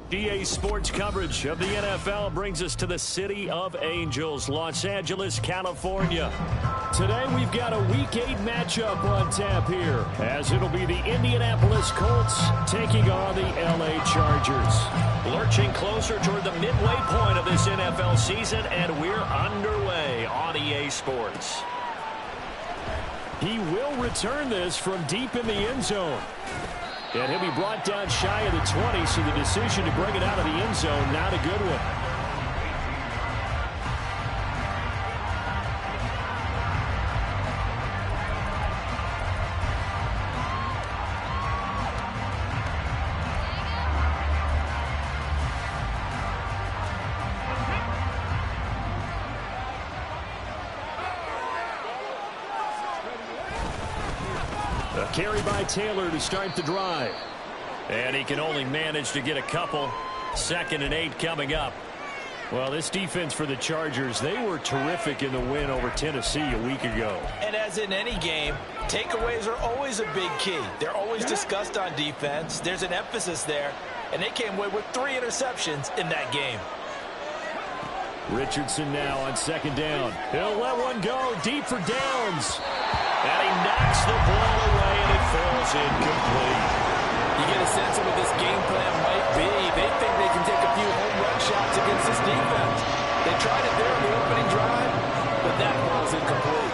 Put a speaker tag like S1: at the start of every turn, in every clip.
S1: GA Sports coverage of the NFL brings us to the City of Angels, Los Angeles, California. Today we've got a Week 8 matchup on tap here, as it'll be the Indianapolis Colts taking on the LA Chargers. Lurching closer toward the midway point of this NFL season, and we're underway on EA Sports. He will return this from deep in the end zone. And he'll be brought down shy of the 20, so the decision to bring it out of the end zone, not a good one. A carry by Taylor to start the drive. And he can only manage to get a couple. 2nd and 8 coming up. Well, this defense for the Chargers, they were terrific in the win over Tennessee a week ago.
S2: And as in any game, takeaways are always a big key. They're always discussed on defense. There's an emphasis there. And they came away with 3 interceptions in that game.
S1: Richardson now on 2nd down. He'll let one go deep for downs. And he knocks the ball away, and it falls incomplete.
S2: You get a sense of what this game plan might be. They think they can take a few home run shots against this defense. They tried it there in the opening drive, but that ball's incomplete.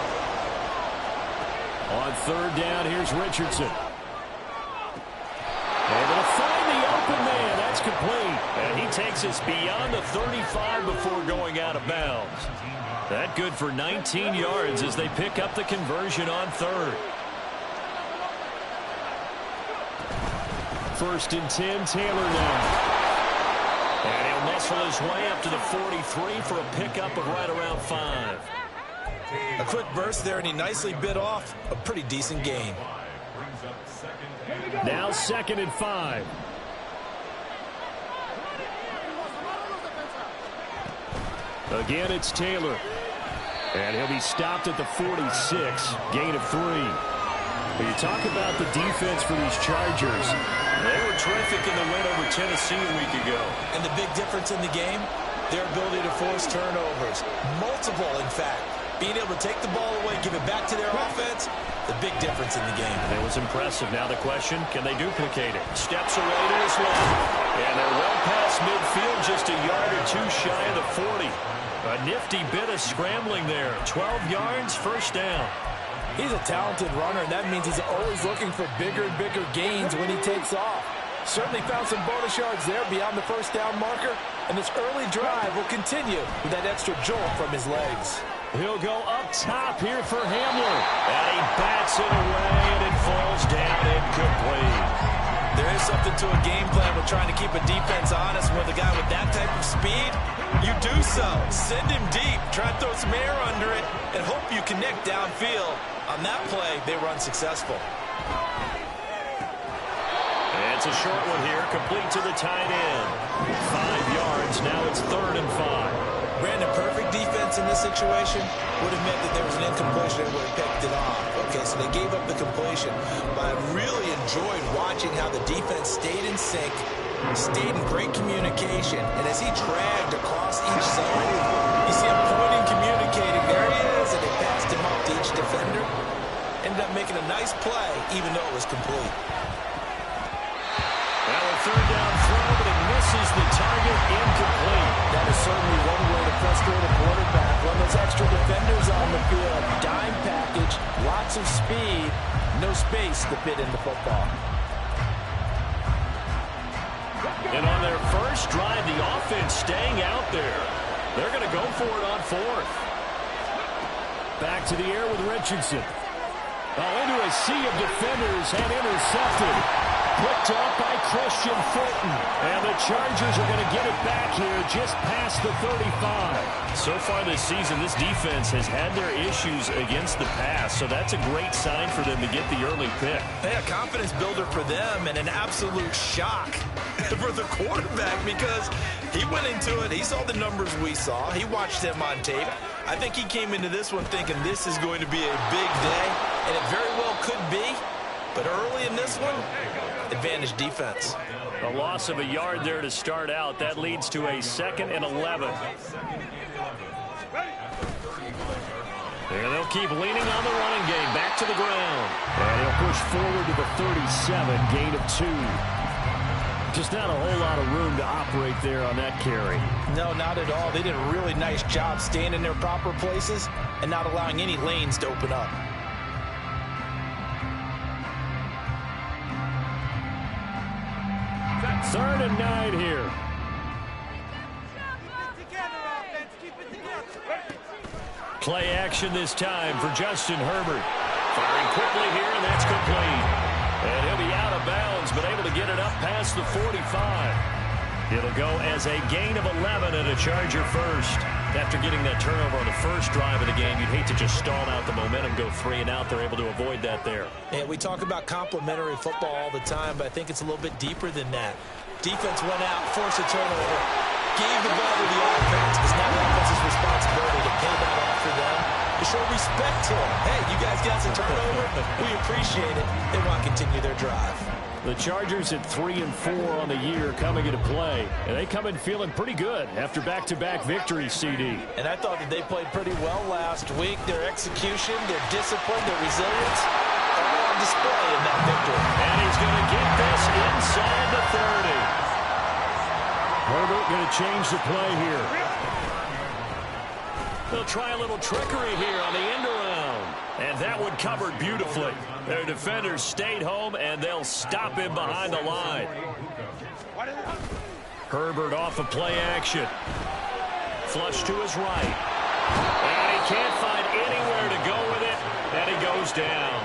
S1: On 3rd down, here's Richardson. Able to find the open man. That's complete. And he takes us beyond the 35 before going out of bounds. That good for 19 yards as they pick up the conversion on 3rd. 1st and 10, Taylor now. And he'll muscle his way up to the 43 for a pickup of right around 5.
S2: A quick burst there, and he nicely bit off a pretty decent gain.
S1: Now 2nd and 5. Again, it's Taylor. And he'll be stopped at the 46, gain of 3. When you talk about the defense for these Chargers, they were terrific in the win over Tennessee a week ago.
S2: And the big difference in the game, their ability to force turnovers. Multiple, in fact. Being able to take the ball away, give it back to their offense, the big difference in the game.
S1: It was impressive. Now the question, can they duplicate it? Steps away to his left. And they're well past midfield, just a yard or 2 shy of the 40. A nifty bit of scrambling there. 12 yards, 1st down.
S2: He's a talented runner, and that means he's always looking for bigger and bigger gains when he takes off. Certainly found some bonus yards there beyond the 1st down marker, and this early drive will continue with that extra jolt from his legs.
S1: He'll go up top here for Hamler. And he bats it away, and it falls down incomplete.
S2: There is something to a game plan with trying to keep a defense honest. With a guy with that type of speed, you do so. Send him deep. Try to throw some air under it and hope you connect downfield. On that play, they were unsuccessful.
S1: And it's a short one here, complete to the tight end. 5 yards, now it's 3rd and 5.
S2: Brandon, perfect defense in this situation would have meant that there was an incompletion and would have picked it off. Okay, so they gave up the completion. But I really enjoyed watching how the defense stayed in sync, stayed in great communication, and as he dragged across each zone, you see him pointing, communicating. There he is, and they passed him up to each defender. Ended up making a nice play, even though it was complete.
S1: Now a 3rd down throw, but it misses the target, incomplete.
S2: That is certainly one way to frustrate a quarterback. When there's extra defenders on the field, dime package, lots of speed, no space to fit in the football.
S1: And on their first drive, the offense staying out there. They're going to go for it on 4th. Back to the air with Richardson. Into a sea of defenders and intercepted. Picked up by Christian Fulton. And the Chargers are going to get it back here just past the 35. So far this season, this defense has had their issues against the pass, so that's a great sign for them to get the early pick.
S2: Hey, a confidence builder for them and an absolute shock for the quarterback because he went into it. He saw the numbers we saw. He watched them on tape. I think he came into this one thinking this is going to be a big day, and it very well could be. But early in this one, advantage defense.
S1: A loss of a yard there to start out. That leads to a 2nd and 11. And they'll keep leaning on the running game. Back to the ground. And he'll push forward to the 37. Gain of 2. Just not a whole lot of room to operate there on that carry.
S2: No, not at all. They did a really nice job staying in their proper places and not allowing any lanes to open up.
S1: Third and 9 here. Play action this time for Justin Herbert. Firing quickly here, and that's complete. And he'll be out of bounds, but able to get it up past the 45. It'll go as a gain of 11 and a Charger first. After getting that turnover on the first drive of the game, you'd hate to just stall out the momentum, go 3 and out. They're able to avoid that there.
S2: And we talk about complementary football all the time, but I think it's a little bit deeper than that. Defense went out, forced a turnover, gave the ball to the offense. It's now the offense's responsibility to pay that off for them, to show respect to them. Hey, you guys got some turnover. We appreciate it. They want to continue their drive.
S1: The Chargers at 3 and 4 on the year coming into play. And they come in feeling pretty good after back-to-back victories, CD.
S2: And I thought that they played pretty well last week. Their execution, their discipline, their resilience, all on display in that victory.
S1: And he's going to get this inside the 30. Herbert going to change the play here. They'll try a little trickery here on the end around. And that one covered beautifully. Their defenders stayed home, and they'll stop him behind the line. Herbert off of play action. Flush to his right. And he can't find anywhere to go with it, and he goes down.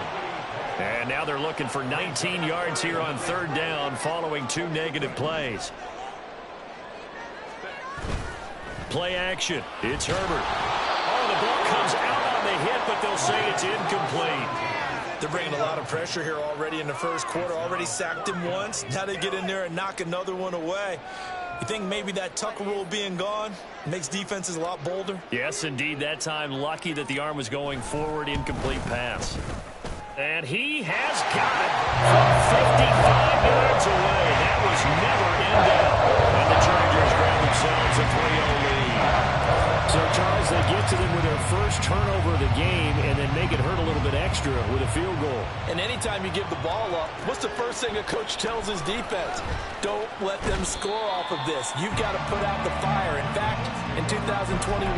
S1: And now they're looking for 19 yards here on 3rd down following 2 negative plays. Play action. It's Herbert. Oh, the ball comes out on the hit, but they'll say it's incomplete.
S2: They're bringing a lot of pressure here already in the first quarter. Already sacked him once. Now they get in there and knock another one away. You think maybe that Tucker rule being gone makes defenses a lot bolder?
S1: Yes, indeed. That time, lucky that the arm was going forward. Incomplete pass. And he has got it from 55 yards away. That was never in doubt. And the Chargers grab themselves a 3-0 lead. So, Charles, they get to them with their first turnover of the game and then make it hurt a little bit extra with a field goal.
S2: And anytime you give the ball up, what's the first thing a coach tells his defense? Don't let them score off of this. You've got to put out the fire. In fact, in 2021,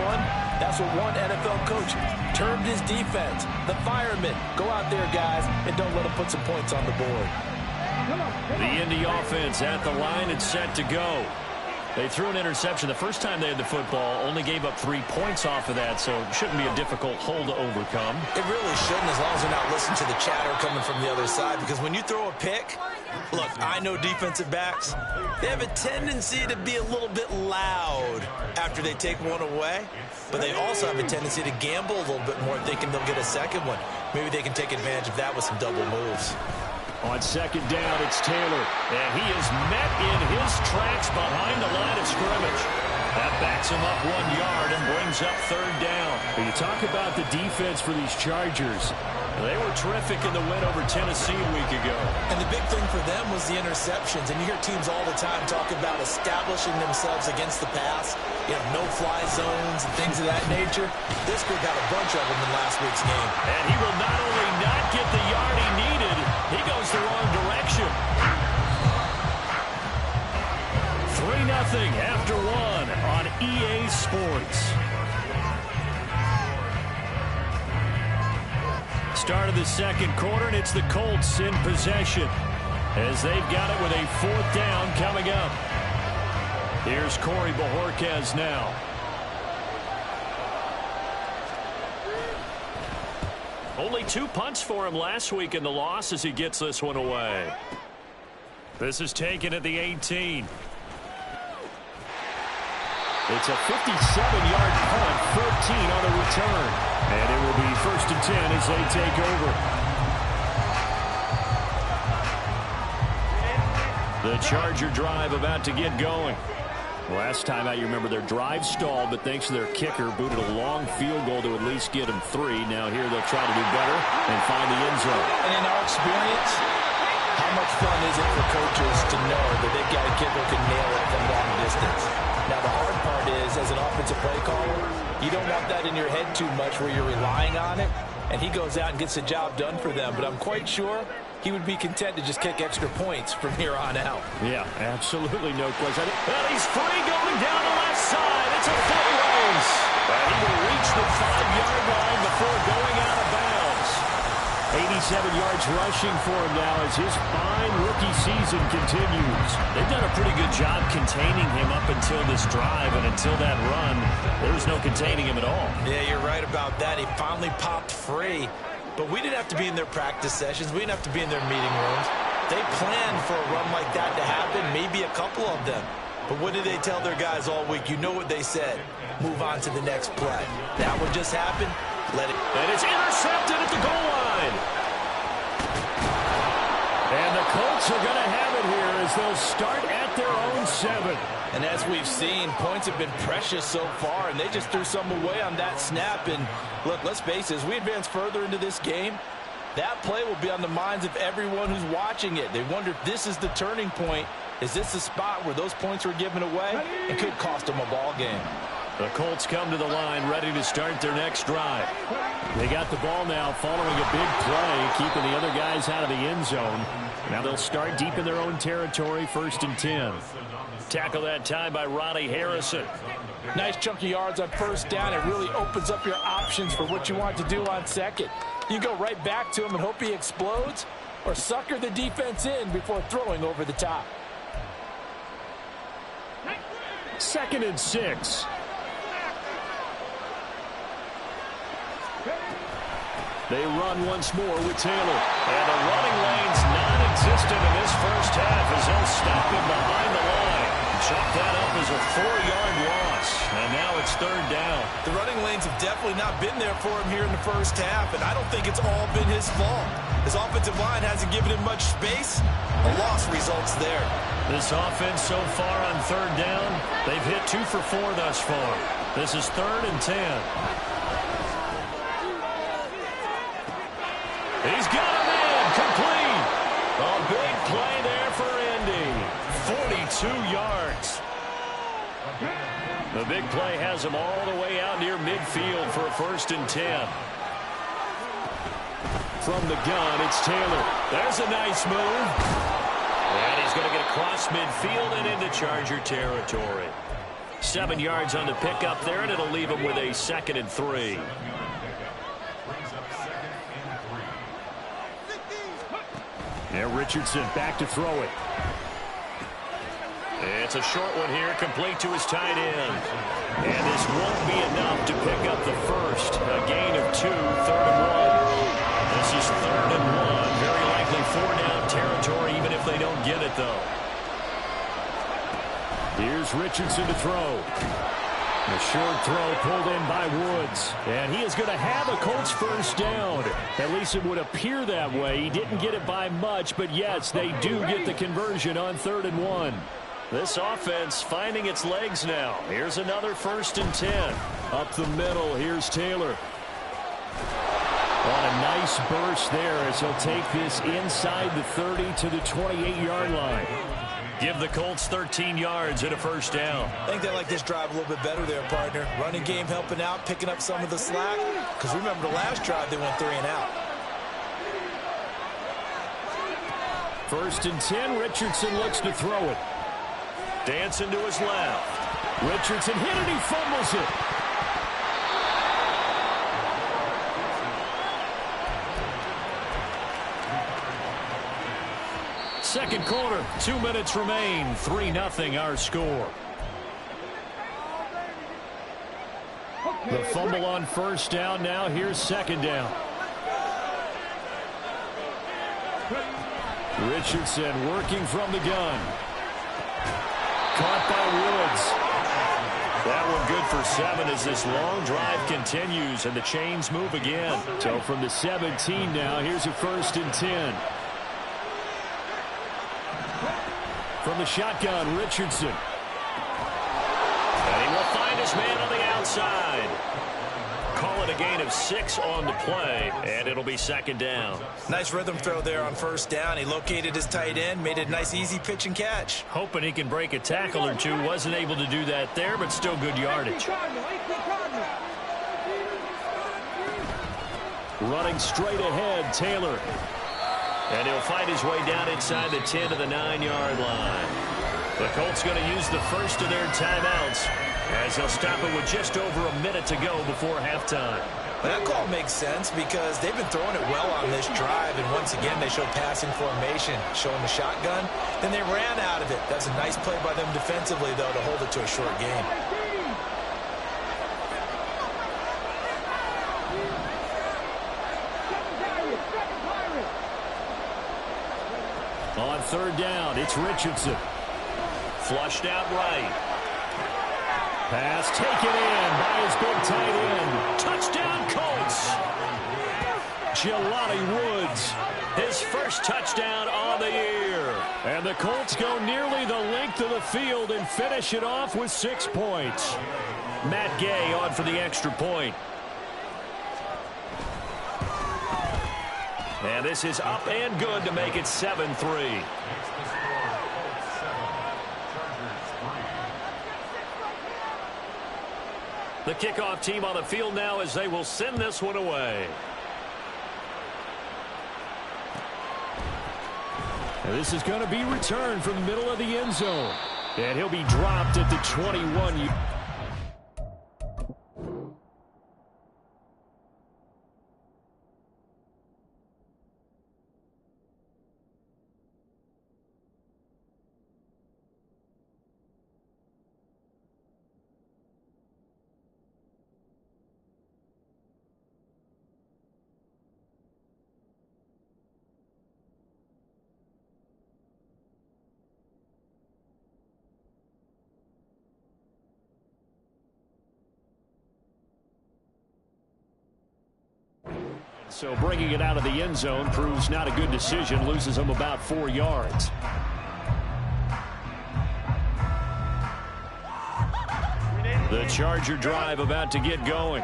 S2: that's what one NFL coach termed his defense. The firemen. Go out there, guys, and don't let them put some points on the board.
S1: The Indy offense at the line and set to go. They threw an interception the first time they had the football, only gave up 3 points off of that, so it shouldn't be a difficult hole to overcome.
S2: It really shouldn't, as long as they're not listening to the chatter coming from the other side, because when you throw a pick, look, I know defensive backs, they have a tendency to be a little bit loud after they take one away, but they also have a tendency to gamble a little bit more, thinking they'll get a second one. Maybe they can take advantage of that with some double moves.
S1: On 2nd down, it's Taylor, and he is met in his tracks behind the line of scrimmage. That backs him up 1 yard and brings up 3rd down. When you talk about the defense for these Chargers, they were terrific in the win over Tennessee a week ago.
S2: And the big thing for them was the interceptions. And you hear teams all the time talk about establishing themselves against the pass. You have no-fly zones and things of that nature. This group had a bunch of them in last week's game.
S1: And he will not only not get the yard he needed, he goes the wrong direction. 3-0 after 1 on EA Sports. Start of the 2nd quarter, and it's the Colts in possession as they've got it with a 4th down coming up. Here's Corey Bojorquez now. Only 2 punts for him last week in the loss as he gets this one away. This is taken at the 18. It's a 57-yard punt, 14 on the return. And it will be 1st and 10 as they take over. The Charger drive about to get going. Last time out, you remember their drive stalled, but thanks to their kicker, booted a long field goal to at least get them 3. Now here they'll try to do better and find the end zone.
S2: And in our experience, how much fun is it for coaches to know that they've got a kicker who can nail it from long distance? Now, the hard part is, as an offensive play caller, you don't want that in your head too much where you're relying on it, and he goes out and gets the job done for them. But I'm quite sure he would be content to just kick extra points from here on out.
S1: Yeah, absolutely no question. And he's free going down the left side. It's a foot race. And he will reach the 5-yard line before going out of bounds. 87 yards rushing for him now as his fine rookie season continues. They've done a pretty good job containing him up until this drive, and until that run, there was no containing him at all.
S2: Yeah, you're right about that. He finally popped free. But we didn't have to be in their practice sessions. We didn't have to be in their meeting rooms. They planned for a run like that to happen, maybe a couple of them. But what did they tell their guys all week? You know what they said. Move on to the next play. That one just happened. Let it.
S1: And it's intercepted at the goal line. And the Colts are going to have it here as they'll start at their own 7.
S2: And as we've seen, points have been precious so far, and they just threw some away on that snap. And look, let's face it, as we advance further into this game, that play will be on the minds of everyone who's watching it. They wonder if this is the turning point. Is this the spot where those points were given away? It could cost them a ball game.
S1: The Colts come to the line ready to start their next drive. They got the ball now following a big play, keeping the other guys out of the end zone. Now they'll start deep in their own territory, 1st and 10. Tackle that time by Ronnie Harrison.
S2: Nice chunk of yards on 1st down. It really opens up your options for what you want to do on 2nd. You go right back to him and hope he explodes, or sucker the defense in before throwing over the top.
S1: 2nd and 6. They run once more with Taylor. And the running lane's non-existent in this first half as they'll stop him behind the line. Chalk that up as a 4-yard loss. And now it's 3rd down.
S2: The running lanes have definitely not been there for him here in the first half, and I don't think it's all been his fault. His offensive line hasn't given him much space. A loss results there.
S1: This offense so far on 3rd down, they've hit 2 for 4 thus far. This is 3rd and 10. He's got him in, complete. A big play there for Indy. 42 yards. The big play has him all the way out near midfield for a 1st and 10. From the gun, it's Taylor. There's a nice move. And he's going to get across midfield and into Charger territory. 7 yards on the pickup there, and it'll leave him with a 2nd and 3. Now Richardson back to throw it. It's a short one here, complete to his tight end. And this won't be enough to pick up the first. A gain of 2, 3rd and 1. This is 3rd and 1. Very likely 4-down territory, even if they don't get it, though. Here's Richardson to throw. A short throw pulled in by Woods. And he is going to have a Colts 1st down. At least it would appear that way. He didn't get it by much, but yes, they do get the conversion on 3rd and 1. This offense finding its legs now. Here's another 1st and 10. Up the middle, here's Taylor. On a nice burst there as he'll take this inside the 30 to the 28-yard line. Give the Colts 13 yards and a 1st down.
S2: I think they like this drive a little bit better there, partner. Running game helping out, picking up some of the slack. Because remember the last drive, they went 3 and out.
S1: 1st and 10, Richardson looks to throw it. Dancing to his left. Richardson hit it, he fumbles it. Second quarter, 2 minutes remain. 3-0 our score. The fumble on 1st down. Now here's 2nd down. Richardson working from the gun. Caught by Woods. That one good for 7 as this long drive continues and the chains move again. So from the 17 now, here's a 1st and 10. From the shotgun, Richardson. And he will find his man on the outside. Call it a gain of 6 on the play, and it'll be 2nd down.
S2: Nice rhythm throw there on 1st down. He located his tight end, made it a nice, easy pitch and catch.
S1: Hoping he can break a tackle or two. Wasn't able to do that there, but still good yardage. Running straight ahead, Taylor. And he'll fight his way down inside the 10 to the 9-yard line. The Colts going to use the first of their timeouts as they'll stop it with just over a minute to go before halftime.
S2: That call makes sense because they've been throwing it well on this drive, and once again they show passing formation, showing the shotgun. Then they ran out of it. That's a nice play by them defensively, though, to hold it to a short game.
S1: On 3rd down, it's Richardson. Flushed out right. Pass taken in by his big tight end. Touchdown, Colts. Jelani Woods, his first touchdown on the year. And the Colts go nearly the length of the field and finish it off with 6 points. Matt Gay on for the extra point. And this is up and good to make it 7-3. The kickoff team on the field now as they will send this one away. And this is going to be returned from the middle of the end zone. And he'll be dropped at the 21. So bringing it out of the end zone proves not a good decision. Loses him about 4 yards. The Charger drive about to get going.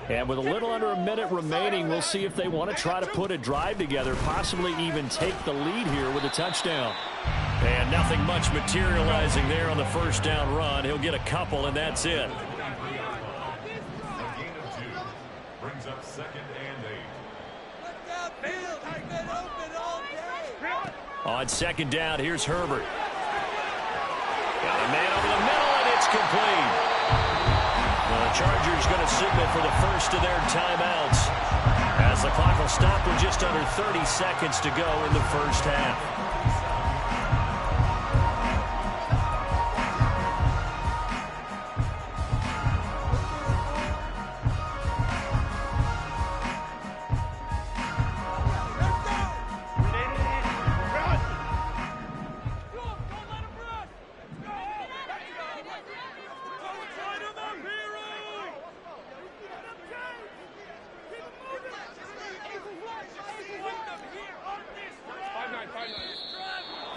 S1: And with a little under a minute remaining, we'll see if they want to try to put a drive together, possibly even take the lead here with a touchdown. And nothing much materializing there on the 1st down run. He'll get a couple, and that's it.
S3: Brings up 2nd and 8.
S1: On 2nd down, here's Herbert. Got a man over the middle, and it's complete. The Chargers going to signal for the first of their timeouts as the clock will stop with just under 30 seconds to go in the 1st half.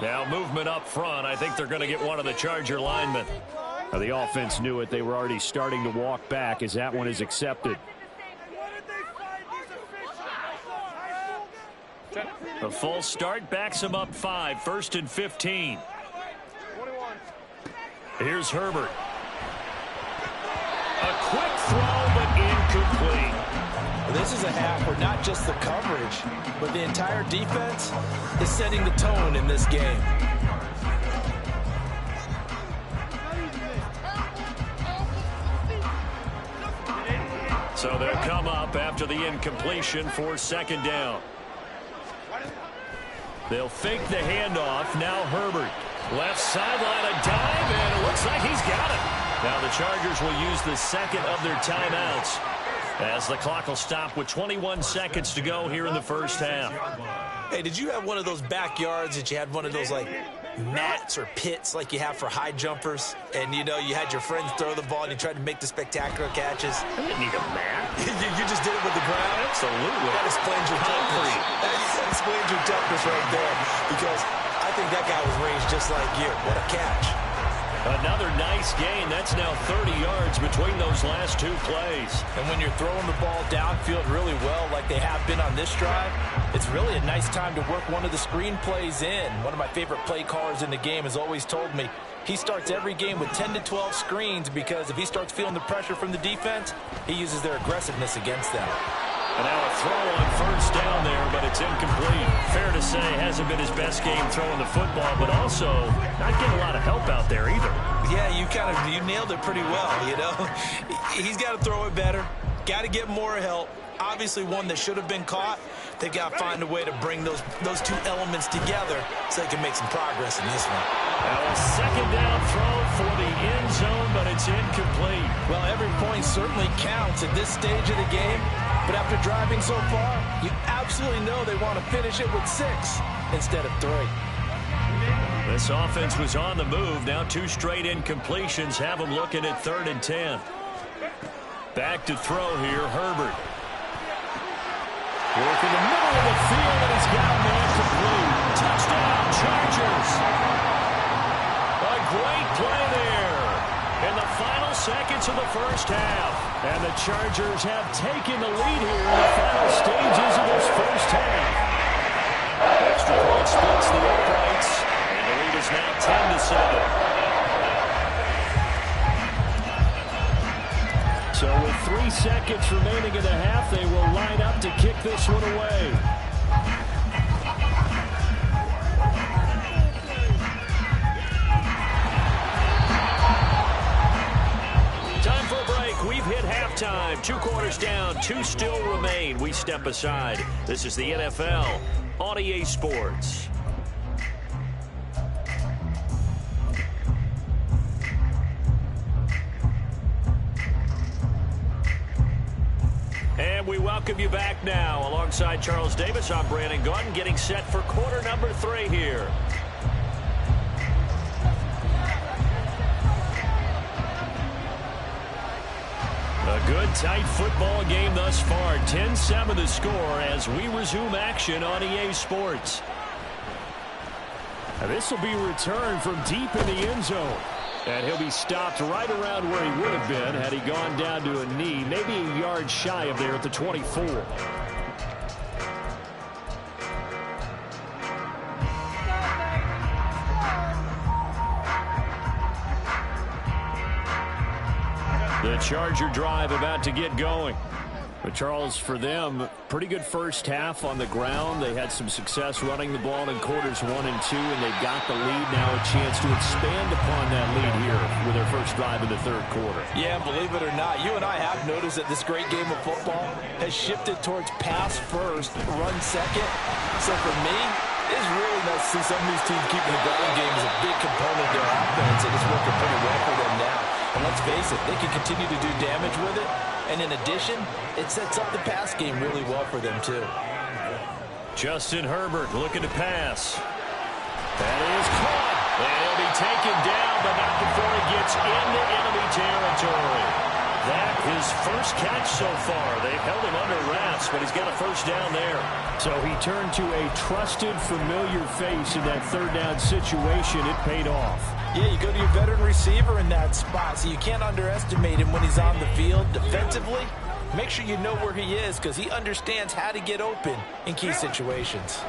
S1: Now movement up front. I think they're going to get one of the Charger linemen. The offense knew it. They were already starting to walk back as that one is accepted. The full start backs him up 5. 1st and 15. Here's Herbert. A quick throw, but incomplete.
S2: This is a half where not just the coverage, but the entire defense is setting the tone in this game.
S1: So they'll come up after the incompletion for 2nd down. They'll fake the handoff. Now Herbert. Left sideline, a dive, and it looks like he's got it. Now the Chargers will use the 2nd of their timeouts as the clock will stop with 21 seconds to go here in the 1st half.
S2: Hey, did you have one of those backyards that you had one of those, like, mats or pits like you have for high jumpers? And, you know, you had your friends throw the ball and you tried to make the spectacular catches?
S1: I didn't need a mat.
S2: you just did it with the ground?
S1: Absolutely.
S2: That explains your toughness. That explains your toughness right there. Because I think that guy was raised just like you. What a catch.
S1: Another nice gain. That's now 30 yards between those last two plays.
S4: And when you're throwing the ball downfield really well like they have been on this drive, it's really a nice time to work one of the screen plays in. One of my favorite play callers in the game has always told me he starts every game with 10 to 12 screens because if he starts feeling the pressure from the defense, he uses their aggressiveness against them.
S1: And now a throw on first down there, but it's incomplete. Fair to say, hasn't been his best game throwing the football, but also not getting a lot of help out there either.
S2: Yeah, you nailed it pretty well, you know. He's got to throw it better, got to get more help. Obviously one that should have been caught. They've got to find a way to bring those two elements together so they can make some progress in this one.
S1: Now a second down throw for the end zone, but it's incomplete.
S4: Well, every point certainly counts at this stage of the game. But after driving so far, you absolutely know they want to finish it with 6 instead of 3.
S1: This offense was on the move. Now 2 straight incompletions have them looking at 3rd and 10. Back to throw here, Herbert. Work in the middle of the field, and he's got a man complete. Touchdown, Chargers. A great play there in the final seconds of the first half. And the Chargers have taken the lead here in the final stages of this first half. Extra point splits the uprights, and the lead is now 10-7. So with 3 seconds remaining in the half, they will line up to kick this one away. Time for a break. We've hit halftime. 2 quarters down, 2 still remain. We step aside. This is the NFL on EA Sports. And we welcome you back now. Alongside Charles Davis, I'm Brandon Gaudin, getting set for quarter number 3 here. A good, tight football game thus far. 10-7 the score as we resume action on EA Sports. Now this will be returned from deep in the end zone. And he'll be stopped right around where he would have been had he gone down to a knee, maybe a yard shy of there at the 24. The Charger drive about to get going. But Charles, for them, pretty good first half on the ground. They had some success running the ball in quarters 1 and 2, and they've got the lead now, a chance to expand upon that lead here with their first drive in the 3rd quarter.
S4: Yeah, believe it or not, you and I have noticed that this great game of football has shifted towards pass first, run second. So for me, it's really nice to see some of these teams keeping the ground game as a big component of their offense, and it's working pretty well for them now. And let's face it, they can continue to do damage with it. And in addition, it sets up the pass game really well for them, too.
S1: Justin Herbert looking to pass. That is caught. And he'll be taken down, but not before he gets into enemy territory. That his first catch so far. They've held him under wraps, but he's got a first down there. So he turned to a trusted, familiar face in that 3rd down situation. It paid off.
S4: Yeah, you go to your veteran receiver in that spot, so you can't underestimate him when he's on the field defensively. Make sure you know where he is because he understands how to get open in key situations.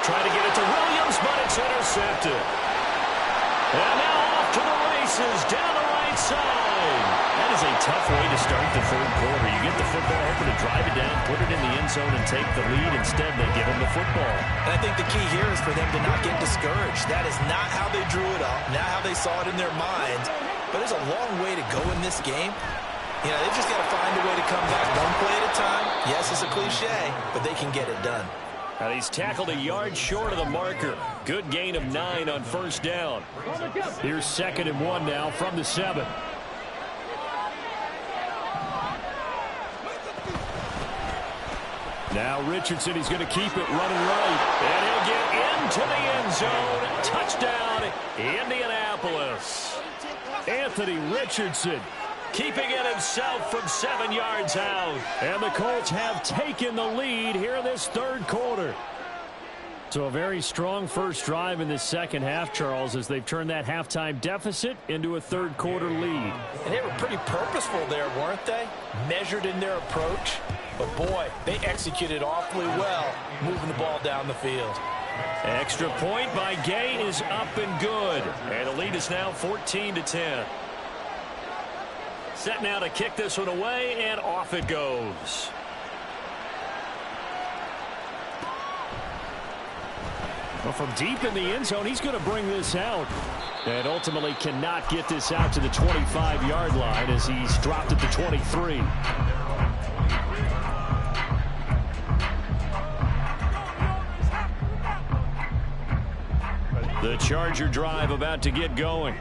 S1: Trying to get it to Williams, but it's intercepted. And now off to the races down the right side. That is a tough way to start the 3rd quarter. You get the football, hoping to drive it down, put it in the end zone, and take the lead. Instead, they give him the football.
S2: And I think the key here is for them to not get discouraged. That is not how they drew it up, not how they saw it in their minds. But there's a long way to go in this game. You know, they've just got to find a way to come back one play at a time. Yes, it's a cliche, but they can get it done.
S1: And he's tackled a yard short of the marker. Good gain of 9 on first down. Here's 2nd and 1 now from the 7. Now Richardson, he's going to keep it running right. And he'll get into the end zone. Touchdown, Indianapolis. Anthony Richardson keeping it himself from 7 yards out. And the Colts have taken the lead here in this third quarter. So a very strong first drive in this second half, Charles, as they've turned that halftime deficit into a third quarter lead.
S4: And they were pretty purposeful there, weren't they? Measured in their approach. But boy, they executed awfully well, moving the ball down the field.
S1: Extra point by Gay is up and good. And the lead is now 14-10. Set now to kick this one away, and off it goes. Well, from deep in the end zone, he's going to bring this out. And ultimately cannot get this out to the 25-yard line as he's dropped at the 23. The Charger drive about to get going.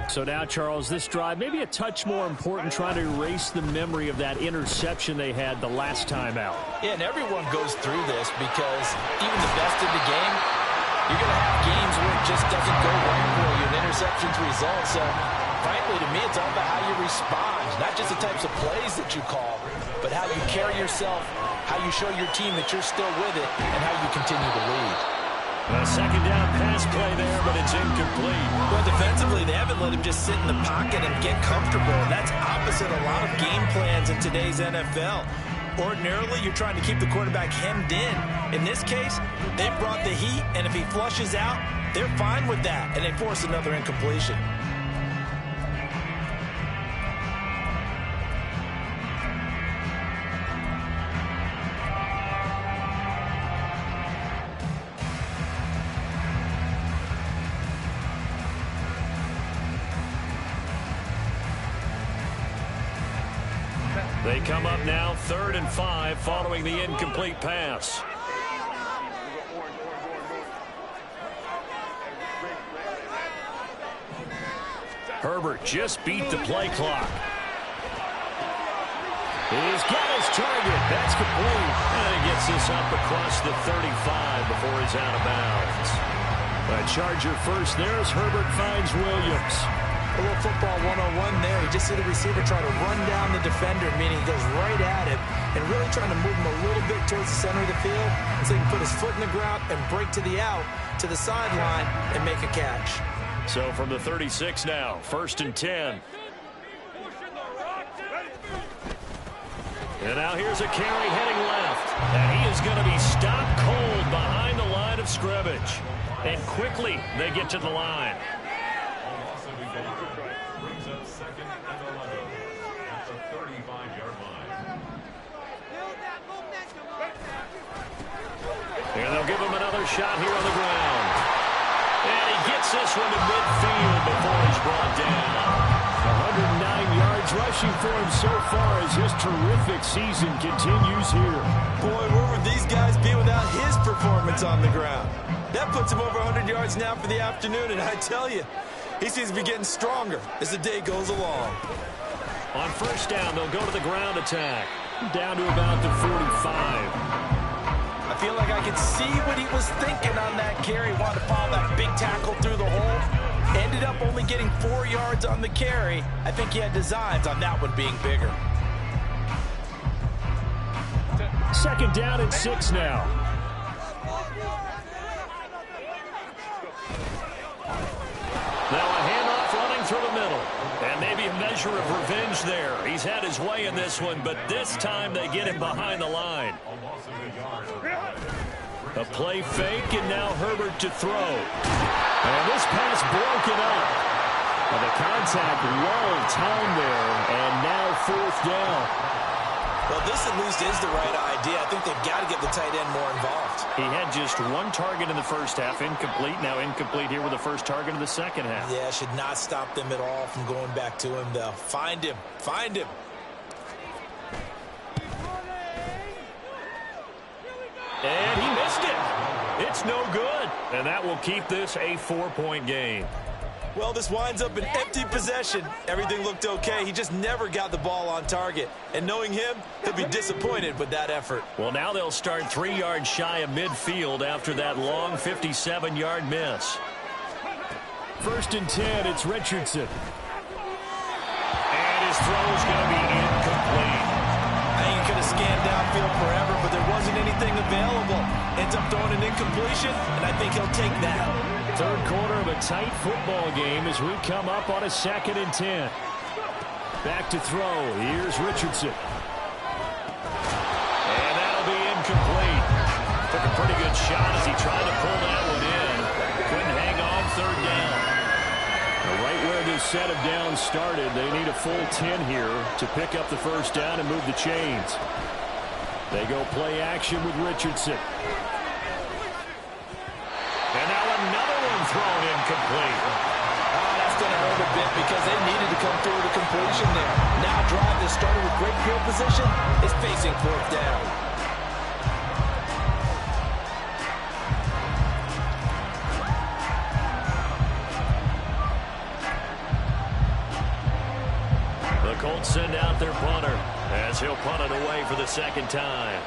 S1: So now, Charles, this drive maybe a touch more important, trying to erase the memory of that interception they had the last time out.
S4: Yeah, and everyone goes through this because even the best in the game, you're going to have games where it just doesn't go right for you, and interceptions result. So, frankly, to me, it's all about how you respond, not just the types of plays that you call, but how you carry yourself, how you show your team that you're still with it, and how you continue to lead.
S1: A second down pass play there, but it's incomplete.
S2: Well, defensively, they haven't let him just sit in the pocket and get comfortable. And that's opposite a lot of game plans in today's NFL. Ordinarily, you're trying to keep the quarterback hemmed in. In this case, they brought the heat, and if he flushes out, they're fine with that, and they force another incompletion.
S1: They come up now 3rd and 5 following the incomplete pass. Herbert just beat the play clock. He's got his target. That's complete. And he gets this up across the 35 before he's out of bounds. A Charger first there as Herbert finds Williams.
S2: A little football 101 there. You just see the receiver try to run down the defender, meaning he goes right at him and really trying to move him a little bit towards the center of the field so he can put his foot in the ground and break to the out, to the sideline, and make a catch.
S1: So from the 36 now, 1st and 10. And now here's a carry heading left. And he is going to be stopped cold behind the line of scrimmage. And quickly they get to the line.
S3: Brings up 2nd and 11 at the 35-yard line.
S1: And they'll give him another shot here on the ground. And he gets this one to midfield before he's brought down. 109 yards rushing for him so far as his terrific season continues here.
S2: Boy, where would these guys be without his performance on the ground? That puts him over 100 yards now for the afternoon, and I tell you, he seems to be getting stronger as the day goes along.
S1: On 1st down, they'll go to the ground attack. Down to about the 45.
S2: I feel like I could see what he was thinking on that carry. Wanted to follow that big tackle through the hole. Ended up only getting 4 yards on the carry. I think he had designs on that one being bigger.
S1: 2nd down and 6 now. Now a handoff running through the middle. And maybe a measure of revenge there. He's had his way in this one, but this time they get him behind the line. A play fake, and now Herbert to throw. And this pass broken up. And the contact well timed there, and now 4th down.
S2: Well, this at least is the right idea. I think they've got to get the tight end more involved.
S1: He had just 1 target in the first half, incomplete. Now incomplete here with the first target in the second half.
S2: Yeah, should not stop them at all from going back to him, though. Find him. Find him.
S1: And he missed it. It's no good. And that will keep this a 4-point game.
S2: Well, this winds up an empty possession. Everything looked okay. He just never got the ball on target. And knowing him, he'll be disappointed with that effort.
S1: Well, now they'll start 3 yards shy of midfield after that long 57-yard miss. 1st and 10, it's Richardson. And his throw is going to be incomplete.
S2: I think he could have scanned downfield forever, but there wasn't anything available. Ends up throwing an incompletion, and I think he'll take that.
S1: 3rd quarter of a tight football game as we come up on a 2nd and 10. Back to throw. Here's Richardson. And that'll be incomplete. Took a pretty good shot as he tried to pull that one in. Couldn't hang on 3rd down. Right where this set of downs started, they need a full 10 here to pick up the 1st down and move the chains. They go play action with Richardson. And now another one thrown incomplete.
S2: Oh, that's going to hurt a bit because they needed to come through with a completion there. Now drive that started with great field position is facing 4th down.
S1: The Colts send out their punter as he'll punt it away for the 2nd time.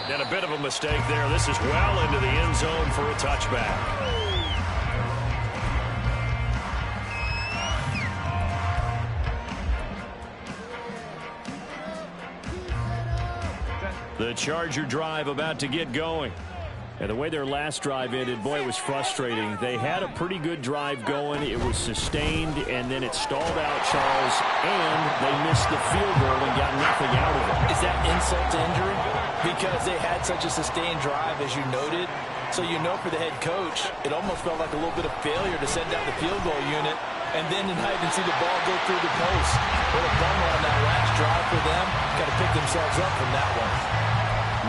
S1: And a bit of a mistake there. This is well into the end zone for a touchback. The Charger drive about to get going. And the way their last drive ended, boy, it was frustrating. They had a pretty good drive going. It was sustained, and then it stalled out, Charles, and they missed the field goal and got nothing out of it.
S2: Is that insult to injury? Because they had such a sustained drive, as you noted. So you know for the head coach, it almost felt like a little bit of failure to send out the field goal unit and then tonight and see the ball go through the post. What a bummer on that last drive for them. Got to pick themselves up from that one.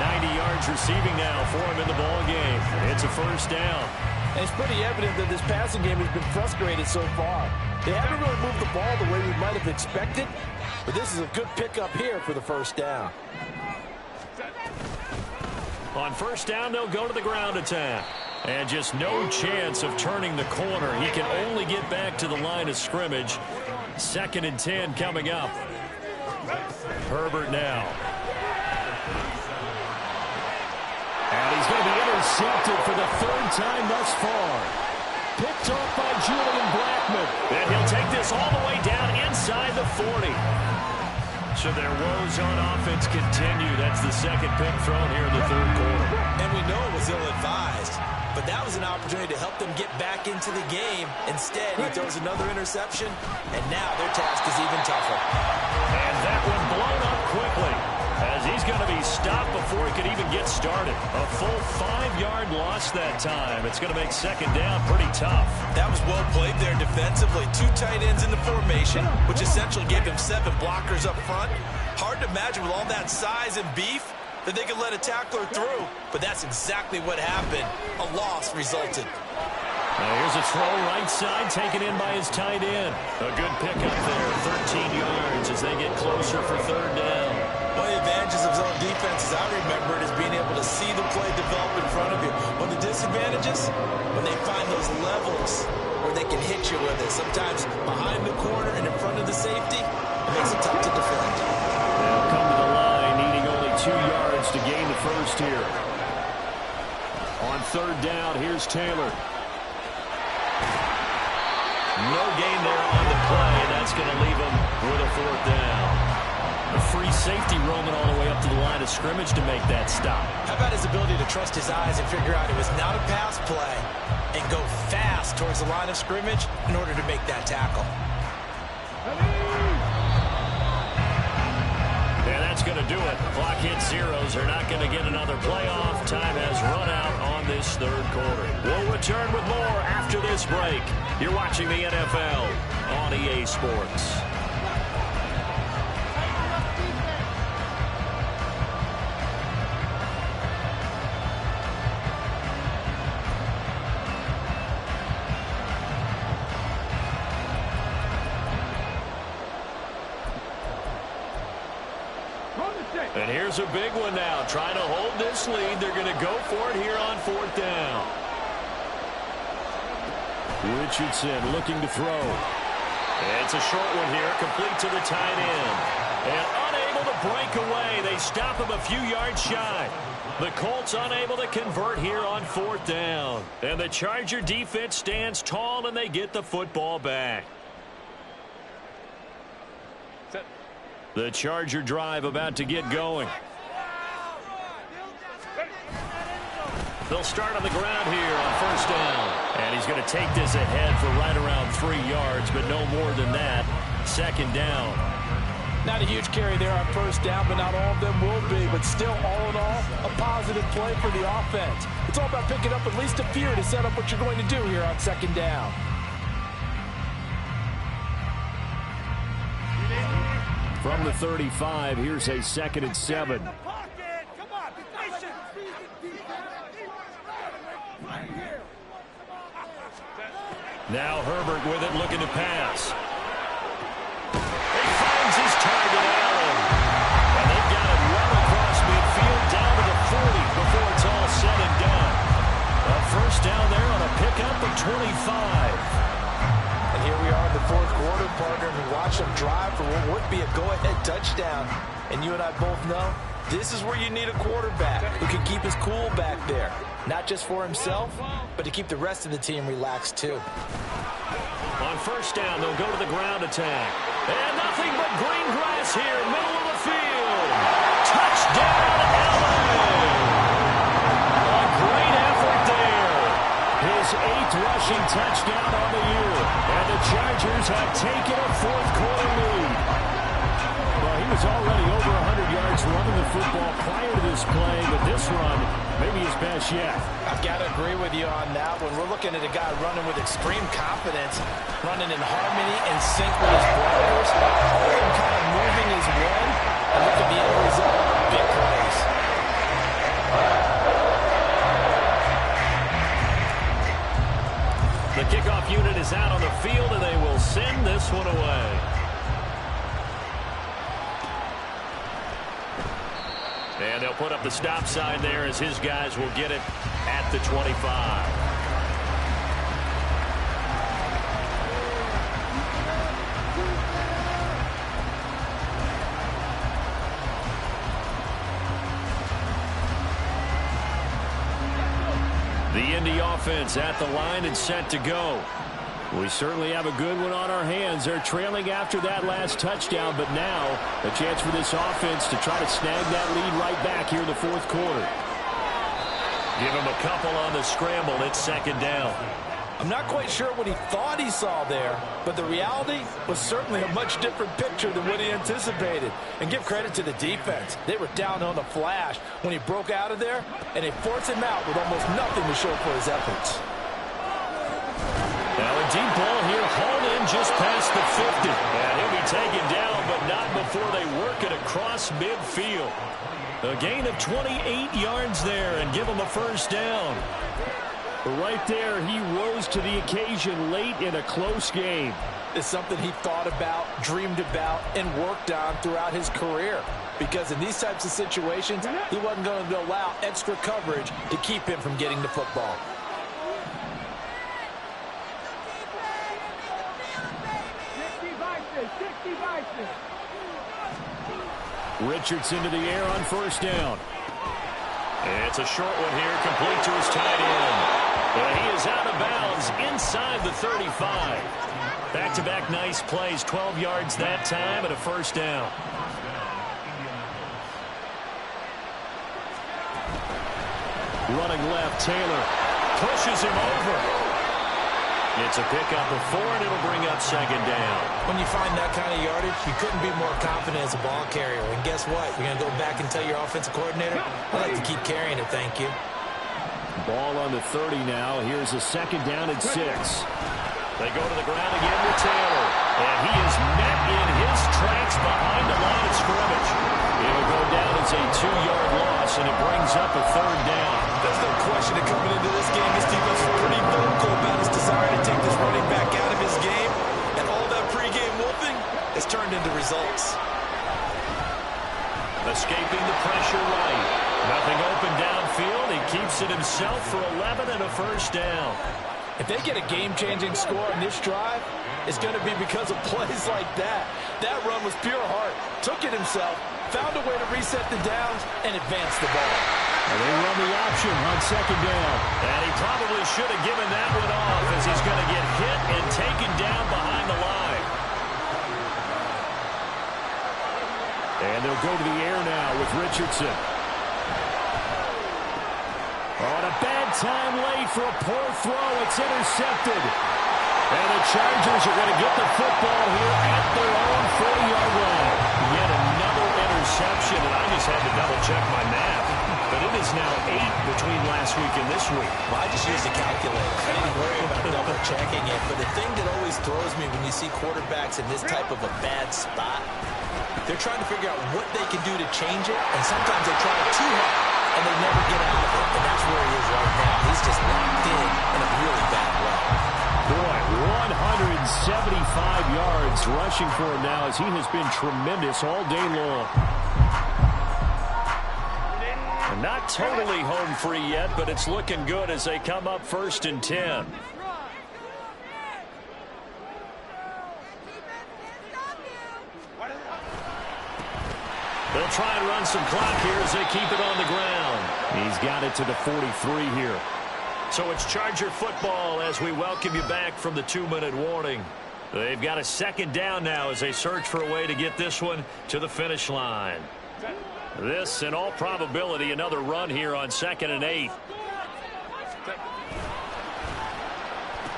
S1: 90 yards receiving now for him in the ball game. It's a 1st down.
S2: And it's pretty evident that this passing game has been frustrated so far. They haven't really moved the ball the way we might have expected, but this is a good pickup here for the 1st down.
S1: On 1st down, they'll go to the ground attack. And just no chance of turning the corner. He can only get back to the line of scrimmage. 2nd and 10 coming up. Herbert now. And he's going to be intercepted for the 3rd time thus far. Picked off by Julian Blackmon. And he'll take this all the way down inside the 40. So their woes on offense continue. That's the 2nd pick thrown here in the 3rd quarter.
S2: And we know it was ill-advised, but that was an opportunity to help them get back into the game. Instead, he throws another interception, and now their task is even tougher.
S1: And that one blown up quickly, as he's going to be stopped before he could even get started. A full 5-yard loss that time. It's going to make 2nd down pretty tough.
S2: That was well played there defensively. 2 tight ends in the formation, which essentially gave him 7 blockers up front. Hard to imagine with all that size and beef that they could let a tackler through, but that's exactly what happened. A loss resulted.
S1: Now here's a throw right side, taken in by his tight end. A good pickup there, 13 yards as they get closer for 3rd down.
S2: One of the advantages of zone defense, as I remember it, is being able to see the play develop in front of you. One of the disadvantages, when they find those levels where they can hit you with it, sometimes behind the corner and in front of the safety, it makes it tough to defend.
S1: They'll come to the line, needing only 2 yards to gain the 1st here. On 3rd down, here's Taylor. No gain there on the play. That's going to leave him with a 4th down. A free safety roaming all the way up to the line of scrimmage to make that stop.
S2: How about his ability to trust his eyes and figure out it was not a pass play and go fast towards the line of scrimmage in order to make that tackle.
S1: And that's going to do it. Clock hits zeros. They're not going to get another playoff. Time has run out on this 3rd quarter. We'll return with more after this break. You're watching the NFL on EA Sports. And here's a big one now. Trying to hold this lead. They're going to go for it here on 4th down. Richardson looking to throw. It's a short one here, complete to the tight end. And unable to break away. They stop him a few yards shy. The Colts unable to convert here on 4th down. And the Charger defense stands tall, and they get the football back. The Charger drive about to get going. They'll start on the ground here on 1st down. And he's going to take this ahead for right around 3 yards, but no more than that. 2nd down.
S4: Not a huge carry there on 1st down, but not all of them will be. But still, all in all, a positive play for the offense. It's all about picking up at least a few to set up what you're going to do here on 2nd down.
S1: From the 35, here's a 2nd and 7. Now Herbert with it, looking to pass. He finds his target, Allen. And they've got it well across midfield, down to the 40 before it's all said and done. A 1st down there on a pickup of 25.
S4: And here we are in the 4th quarter, partner, and we watch them drive for what would be a go-ahead touchdown. And you and I both know this is where you need a quarterback who can keep his cool back there. Not just for himself, but to keep the rest of the team relaxed too.
S1: On 1st down, they'll go to the ground attack. And nothing but green grass here, middle of the field. Touchdown, Allen! A great effort there. His 8th rushing touchdown on the year. And the Chargers have taken a 4th quarter lead. Well, he was already over 100 yards running the football prior to this play, but this run may be his best yet.
S4: I've got to agree with you on that one. We're looking at a guy running with extreme confidence, running in harmony and sync with his blockers, and kind of moving his way. And look at the end result. Big plays.
S1: The kickoff unit is out on the field, and they will send this one away. And they'll put up the stop sign there as his guys will get it at the 25. The Indy offense at the line and set to go. We certainly have a good one on our hands. They're trailing after that last touchdown, but now a chance for this offense to try to snag that lead right back here in the 4th quarter. Give him a couple on the scramble. It's 2nd down.
S4: I'm not quite sure what he thought he saw there, but the reality was certainly a much different picture than what he anticipated. And give credit to the defense. They were down on the flash when he broke out of there, and they forced him out with almost nothing to show for his efforts.
S1: Now a deep ball here, hauled in just past the 50. And he'll be taken down, but not before they work it across midfield. A gain of 28 yards there and give him a 1st down. But right there, he rose to the occasion late in a close game.
S4: It's something he thought about, dreamed about, and worked on throughout his career. Because in these types of situations, he wasn't going to allow extra coverage to keep him from getting the football.
S1: Richardson to the air on 1st down. It's a short one here, complete to his tight end. And he is out of bounds inside the 35. Back-to-back nice plays, 12 yards that time and a 1st down. Running left, Taylor pushes him over. It's a pickup of 4, and it'll bring up 2nd down.
S2: When you find that kind of yardage, you couldn't be more confident as a ball carrier. And guess what? You're going to go back and tell your offensive coordinator, I'd like to keep carrying it, thank you.
S1: Ball on the 30 now. Here's a 2nd down and 6. They go to the ground again with Taylor. And he is met in his tracks behind the line of scrimmage. It'll go down as a 2-yard loss, and it brings up a 3rd down.
S2: There's no question that coming into this game, this defense was pretty vocal about his desire to take this running back out of his game. And all that pregame wolfing has turned into results.
S1: escaping the pressure right. Nothing open downfield. He keeps it himself for 11 and a first down.
S4: If they get a game-changing score on this drive, it's going to be because of plays like that. That run was pure heart. Took it himself, found a way to reset the downs, and advance the ball.
S1: And they run the option on second down. And he probably should have given that one off as he's going to get hit and taken down behind the line. And they'll go to the air now with Richardson. On a bad time late for a poor throw. It's intercepted. And the Chargers are going to get the football here at their own 40-yard line. Yet another interception, and I just had to double-check my math. But it is now 8 between last week and this week.
S2: Well, I just used a calculator. I didn't worry about double-checking it. But the thing that always throws me when you see quarterbacks in this type of a bad spot, they're trying to figure out what they can do to change it, and sometimes they try it too hard, and they never get out of it. And that's where he is right now. He's just locked in a really bad way.
S1: Boy, 175 yards rushing for him now as he has been tremendous all day long. And not totally home free yet, but it's looking good as they come up 1st and 10. They'll try and run some clock here as they keep it on the ground. He's got it to the 43 here. So it's Charger football as we welcome you back from the 2-minute warning. They've got a second down now as they search for a way to get this one to the finish line. This, in all probability, another run here on 2nd and 8.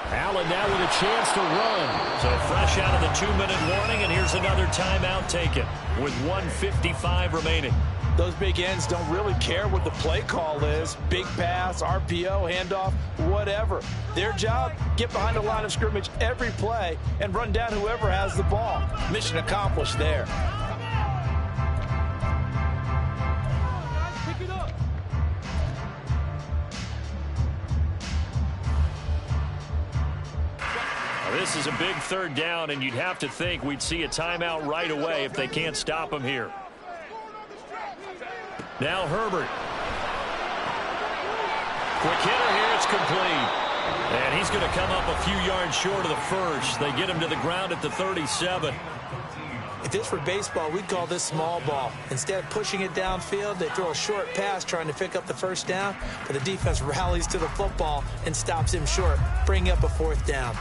S1: Allen now with a chance to run. So fresh out of the 2-minute warning, and here's another timeout taken with 1:55 remaining.
S4: Those big ends don't really care what the play call is. Big pass, RPO, handoff, whatever. Their job, get behind the line of scrimmage every play and run down whoever has the ball. Mission accomplished there.
S1: This is a big 3rd down, and you'd have to think we'd see a timeout right away if they can't stop him here. Now Herbert. Quick hitter here, it's complete. And he's going to come up a few yards short of the first. They get him to the ground at the 37.
S2: If this were baseball, we'd call this small ball. Instead of pushing it downfield, they throw a short pass trying to pick up the 1st down, but the defense rallies to the football and stops him short, bringing up a 4th down.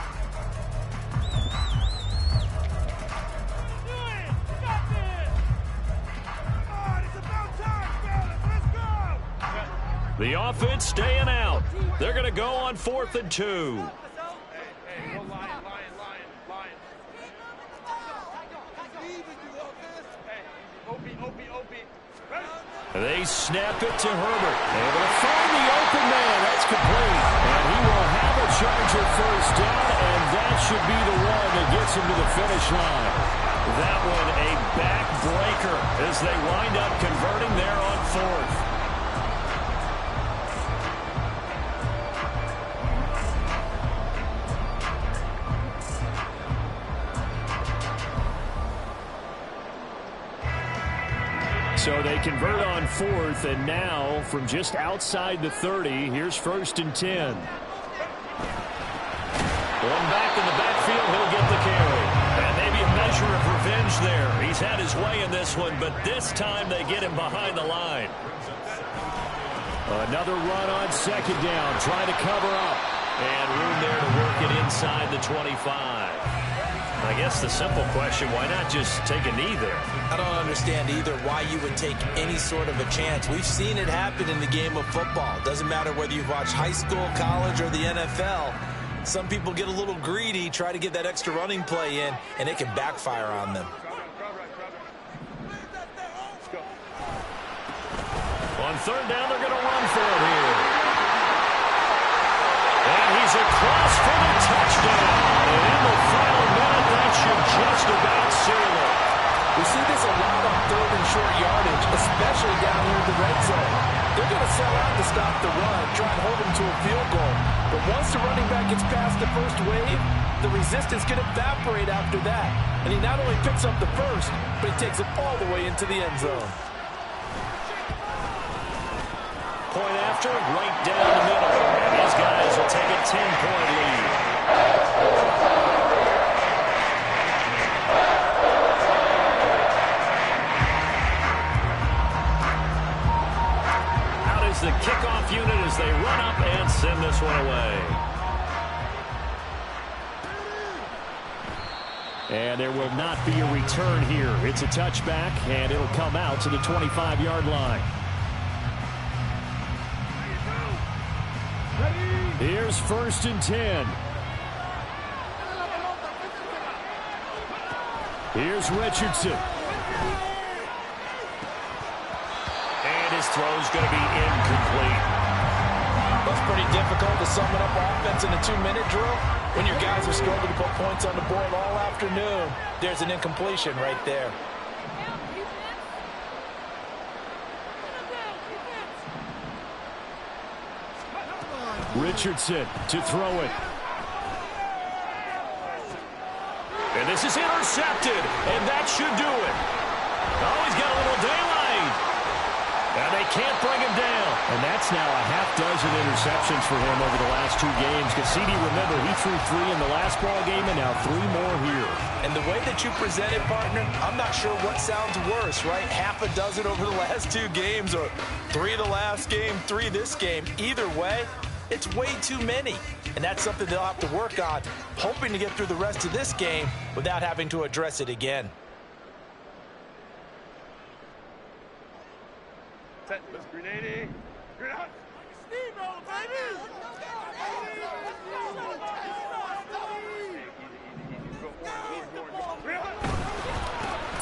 S1: The offense staying out. They're going to go on 4th and 2. They snap it to Herbert. Able to find the open man. That's complete. And he will have a Charger 1st down, and that should be the one that gets him to the finish line. That one a backbreaker as they wind up converting there on 4th. So they convert on 4th, and now from just outside the 30, here's 1st and 10. One back in the backfield, he'll get the carry. And maybe a measure of revenge there. He's had his way in this one, but this time they get him behind the line. Another run on 2nd down, trying to cover up. And room there to work it inside the 25. I guess the simple question, why not just take a knee there?
S2: I don't understand either why you would take any sort of a chance. We've seen it happen in the game of football. Doesn't matter whether you've watched high school, college, or the NFL. Some people get a little greedy, try to get that extra running play in, and it can backfire on them.
S1: On 3rd down, they're going to run for it here. And he's across for the touchdown. And in the final minute, that should just about seal it.
S4: We see this a lot on 3rd and short yardage, especially down here in the red zone. They're going to sell out to stop the run, try and hold them to a field goal. But once the running back gets past the first wave, the resistance can evaporate after that. And he not only picks up the first, but he takes it all the way into the end zone.
S1: point after, right down the middle. And these guys will take a 10-point lead. Out is the kickoff unit as they run up and send this one away. And there will not be a return here. It's a touchback, and it'll come out to the 25-yard line. Here's 1st and 10. Here's Richardson. And his throw's going to be incomplete.
S4: That's pretty difficult to sum it up offense in a 2-minute drill. When your guys have struggled to put points on the board all afternoon, there's an incompletion right there.
S1: Richardson to throw it. And this is intercepted, and that should do it. Oh, he's got a little daylight. And they can't bring him down. And that's now a half dozen interceptions for him over the last 2 games. Cassidy, remember, he threw 3 in the last ball game and now 3 more here. And the way that you present it, partner, I'm not sure what sounds worse, right? Half a dozen over the last 2 games or 3 the last game, 3 this game. Either way, it's way too many. And that's something they'll have to work on, hoping to get through the rest of this game without having to address it again.
S3: Set, let's grenade. Grenade.
S5: Steamroll, baby!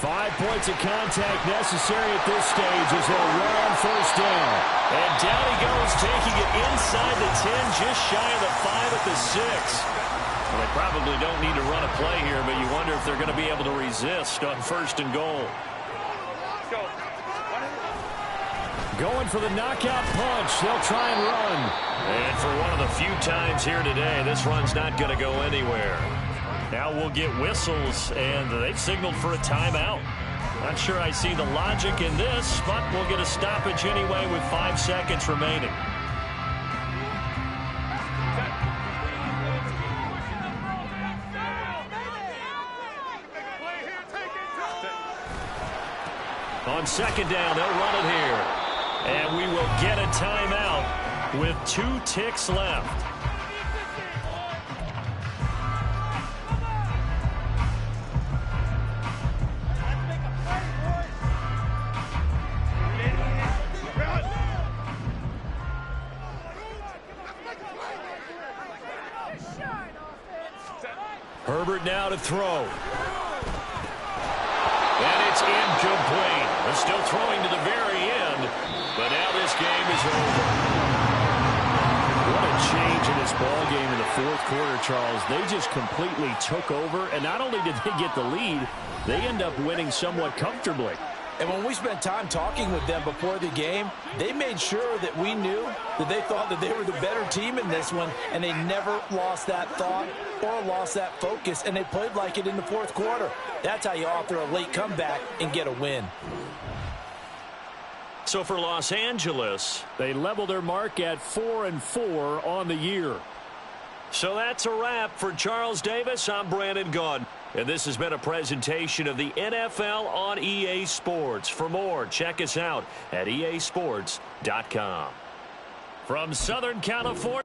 S1: 5 points of contact necessary at this stage as they'll run on 1st down. And down he goes, taking it inside the 10, just shy of the 5 at the 6. Well, they probably don't need to run a play here, but you wonder if they're going to be able to resist on 1st and goal.
S3: Go.
S1: Going for the knockout punch. They'll try and run. And for one of the few times here today, this run's not going to go anywhere. Now we'll get whistles, and they've signaled for a timeout. Not sure I see the logic in this, but we'll get a stoppage anyway with 5 seconds remaining. On 2nd down, they'll run it here. And we will get a timeout with 2 ticks left. Herbert now to throw. And it's incomplete. They're still throwing to the very end, but now this game is over. What a change in this ball game in the 4th quarter, Charles. They just completely took over, and not only did they get the lead, they end up winning somewhat comfortably.
S4: And when we spent time talking with them before the game, they made sure that we knew that they thought that they were the better team in this one, and they never lost that thought or lost that focus, and they played like it in the 4th quarter. That's how you author a late comeback and get a win.
S1: So for Los Angeles, they level their mark at 4-4 on the year. So that's a wrap for Charles Davis. I'm Brandon Gaudin. And this has been a presentation of the NFL on EA Sports. For more, check us out at easports.com. From Southern California.